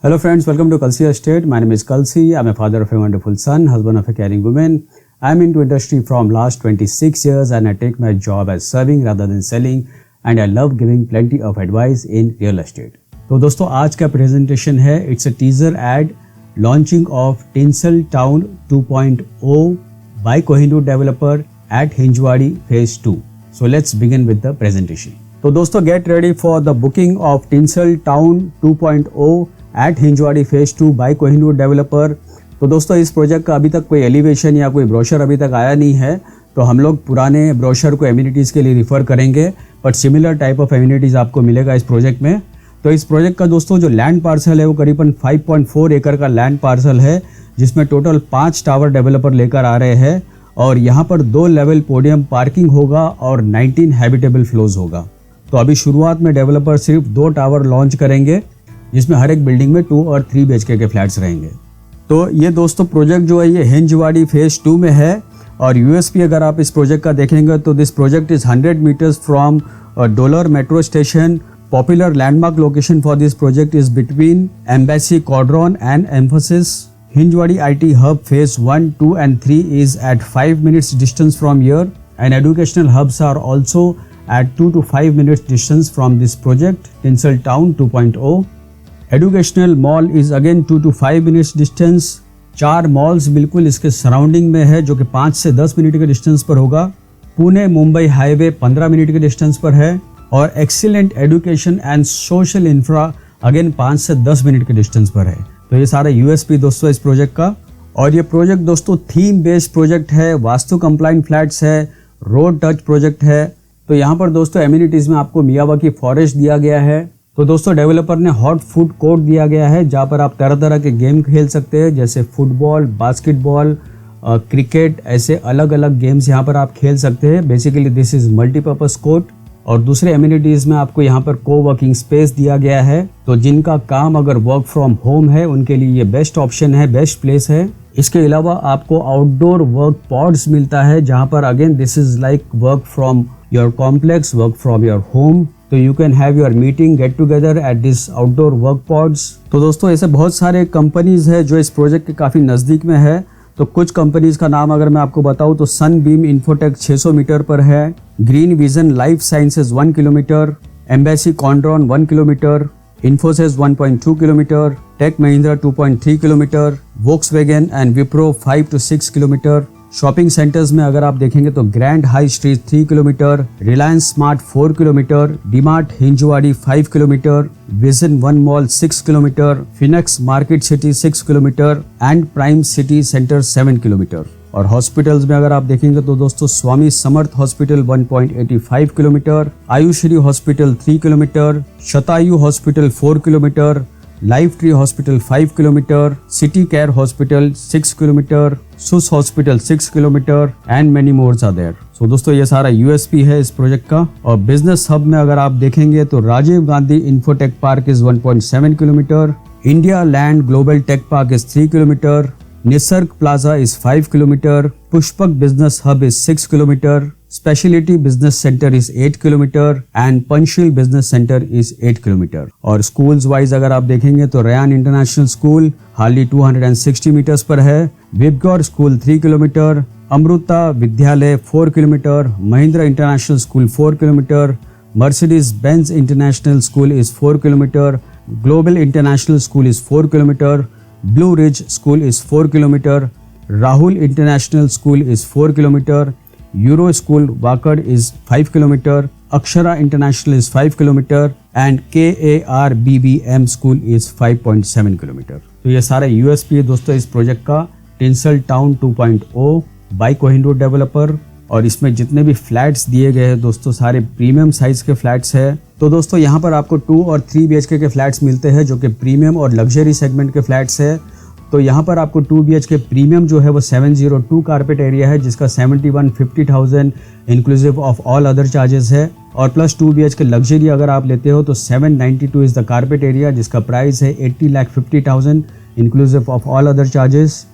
Hello friends, welcome to Kalsi Estate. My name is Kalsi. I'm a father of a wonderful son, husband of a caring woman. I'm into industry from last 26 years and I take my job as serving rather than selling and I love giving plenty of advice in real estate. तो दोस्तों आज का presentation है it's a teaser ad launching of Tinsel Town 2.0 by Kohinoor developer at Hinjwadi phase 2. So let's begin with the presentation. तो दोस्तों get ready for the booking of Tinsel Town 2.0 at Hinjwadi phase 2 by Kohinoor developer. तो दोस्तों इस project का अभी तक कोई elevation या कोई ब्रोशर अभी तक आया नहीं है, तो हम लोग पुराने ब्रोशर को एमिनिटीज़ के लिए रिफ़र करेंगे, but similar type of amenities आपको मिलेगा इस प्रोजेक्ट में. तो इस प्रोजेक्ट का दोस्तों जो लैंड पार्सल है वो करीबन 5.4 एकड़ का लैंड पार्सल है, जिसमें टोटल 5 टावर डेवलपर लेकर आ रहे हैं और यहाँ पर 2 लेवल पोडियम पार्किंग होगा और 19 हैबिटेबल फ्लोज होगा. तो अभी शुरुआत में डेवलपर सिर्फ 2 टावर लॉन्च करेंगे, जिसमें हर एक बिल्डिंग में 2 और 3 BHK के फ्लैट्स रहेंगे. तो ये दोस्तों प्रोजेक्ट जो है ये हिंजवाड़ी फेज 2 में है और यूएसपी अगर आप इस प्रोजेक्ट का देखेंगे तो this project is 100 metres from डोलर metro station. Popular landmark location for this project is between Embassy Quadron and Infosys. Hinjwadi IT Hub Phase 1, 2 and 3 is at 5 minutes distance from here and educational hubs are also at 2 to 5 minutes distance from this project, Tinsel Town 2.0. Educational mall is again 2 to 5 minutes distance. 4 malls बिल्कुल इसके surrounding में है जो कि 5 से 10 minute के distance पर होगा. पुणे मुंबई हाईवे 15 मिनट के डिस्टेंस पर है और excellent education and social infra again 5 से 10 मिनट के डिस्टेंस पर है. तो ये सारा यूएसपी दोस्तों इस प्रोजेक्ट का. और ये प्रोजेक्ट दोस्तों थीम बेस्ड प्रोजेक्ट है, वास्तु कंप्लाइंट फ्लैट्स है, रोड टच प्रोजेक्ट है. तो यहाँ पर दोस्तों एमिनिटीज में आपको मियावाकी फॉरेस्ट दिया गया है. तो दोस्तों डेवलपर ने हॉट फूड कोर्ट दिया गया है जहाँ पर आप तरह तरह के गेम खेल सकते हैं, जैसे फुटबॉल, बास्केटबॉल, क्रिकेट, ऐसे अलग अलग गेम्स यहाँ पर आप खेल सकते हैं. Basically this is multipurpose court. और दूसरे एमिनिटीज़ में आपको यहाँ पर को वर्किंग स्पेस दिया गया है. तो जिनका काम अगर वर्क फ्रॉम होम है उनके लिए ये बेस्ट ऑप्शन है, बेस्ट प्लेस है. इसके अलावा आपको आउटडोर वर्क पॉड्स मिलता है जहाँ पर again this is like work from your complex, work from your home. तो you can have your meeting get together at this outdoor work pods. तो दोस्तों ऐसे बहुत सारे कंपनीज है जो इस प्रोजेक्ट के काफ़ी नज़दीक में है. तो कुछ कंपनीज का नाम अगर मैं आपको बताऊं तो सनबीम इंफोटेक 600 मीटर पर है, green vision life sciences 1 kilometre, Embassy Quadron 1 kilometre, Infosys 1.2 kilometre, tech Mahindra 2.3 kilometre, Volkswagen and Wipro 5 to 6 kilometre. Shopping centres में अगर आप देखेंगे तो grand high street 3 kilometre, Reliance smart 4 kilometre, DMart Hinjewadi 5 kilometre, vision 1 mall 6 kilometre, Phoenix market city 6 kilometre and prime city centre 7 kilometre. और hospitals में अगर आप देखेंगे तो दोस्तों Swami Samarth hospital 1.85 kilometre, Ayushri hospital 3 kilometre, Shatayu hospital 4 kilometre, life tree hospital 5 kilometre, city care hospital 6 kilometre, Sus hospital 6 kilometre and many mores are there. So दोस्तों ये सारा यूएसपी है इस प्रोजेक्ट का. और बिजनेस हब में अगर आप देखेंगे तो Rajiv Gandhi infotech park is 1.7 kilometre, India land global tech park is 3 kilometre, Nisarg plaza is 5 kilometre, Pushpak business hub is 6 kilometre, speciality business centre is 8 kilometre and Panchsheel business centre is 8 kilometre. और schools wise अगर आप देखेंगे तो Ryan international school hardly 260 metres पर है, Vibgyor school 3 kilometre, Amrita Vidyalaya 4 kilometre, Mahindra international school 4 kilometre, Mercedes Benz international school is 4 kilometre, global international school is 4 kilometre, Blue Ridge School is 4 kilometer, Rahul International School is 4 kilometer, Euro School Wakad is 5 kilometer, Akshara International is 5 kilometer and KARBBM School is 5.7 kilometer. तो ये सारा USP है दोस्तों इस project का, Tinsel Town 2.0 by Kohinoor developer. और इसमें जितने भी फ्लैट्स दिए गए हैं दोस्तों सारे प्रीमियम साइज के फ्लैट्स है. तो दोस्तों यहाँ पर आपको 2 और 3 BHK के फ्लैट्स मिलते हैं जो कि प्रीमियम और लग्जरी सेगमेंट के फ्लैट्स है. तो यहाँ पर आपको 2 BHK प्रीमियम जो है वो 702 कारपेट एरिया है जिसका 71,50,000 inclusive of all other charges है. और प्लस 2 BHK लग्जरी अगर आप लेते हो तो 792 इज द कारपेट एरिया जिसका प्राइस है 80,50,000 inclusive of all other charges.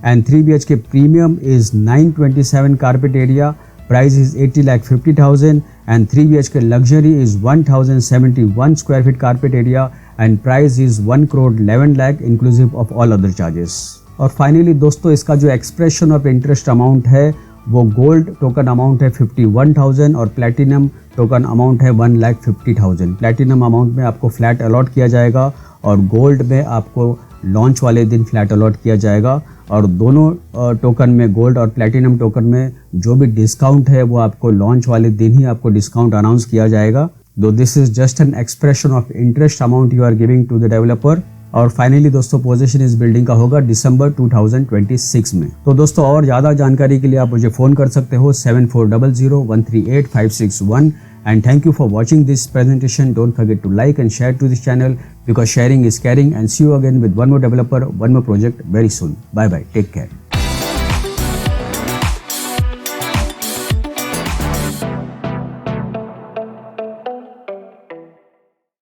And 3 BHK premium is 927 carpet area, price is 80,50,000 and 3 BHK luxury is 1071 square feet carpet area and price is 1 crore 11 lakh inclusive of all other charges. और finally दोस्तों इसका जो expression of interest amount है वो gold token amount है 51,000 और platinum token amount है 1,50,000। Platinum amount में आपको फ्लैट अलॉट किया जाएगा और गोल्ड में आपको लॉन्च वाले दिन फ्लैट अलॉट किया जाएगा और दोनों टोकन में गोल्ड और प्लैटिनम टोकन में जो भी डिस्काउंट है वो आपको लॉन्च वाले दिन ही आपको डिस्काउंट अनाउंस किया जाएगा। Though this is just an expression of interest amount you are giving to the developer. और फाइनली दोस्तों पोजीशन इस बिल्डिंग का होगा दिसंबर 2026 में। तो दोस्तों और ज़्यादा जानकारी के लिए आप मुझे फ़ोन कर सकते हो 7400138561 and thank you for watching this presentation. Don't forget to like and share to this channel because sharing is caring, and see you again with one more developer, one more project very soon. Bye bye. Take care.